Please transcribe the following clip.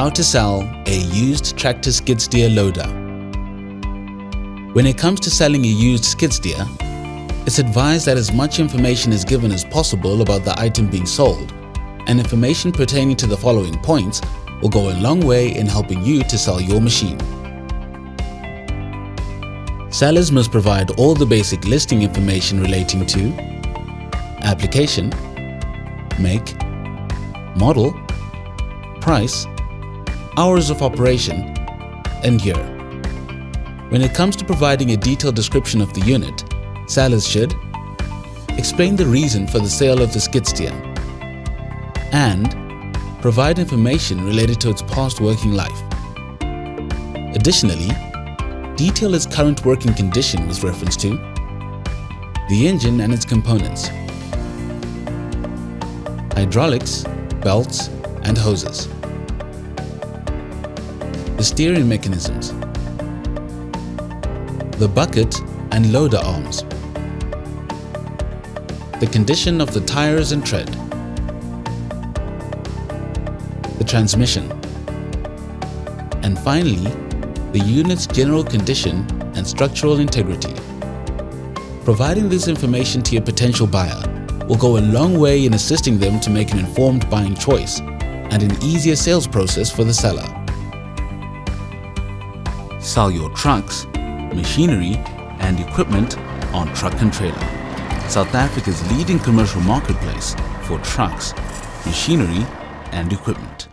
How to sell a used tractor skid steer loader. When it comes to selling a used skid steer, it's advised that as much information is given as possible about the item being sold, and information pertaining to the following points will go a long way in helping you to sell your machine. Sellers must provide all the basic listing information relating to application, make, model, price, hours of operation, and year. When it comes to providing a detailed description of the unit, sellers should explain the reason for the sale of the skid steer and provide information related to its past working life. Additionally, detail its current working condition with reference to the engine and its components, hydraulics, belts, and hoses, the steering mechanisms, the bucket and loader arms, the condition of the tires and tread, the transmission, and finally, the unit's general condition and structural integrity. Providing this information to your potential buyer will go a long way in assisting them to make an informed buying choice and an easier sales process for the seller. Sell your trucks, machinery, and equipment on Truck and Trailer, South Africa's leading commercial marketplace for trucks, machinery, and equipment.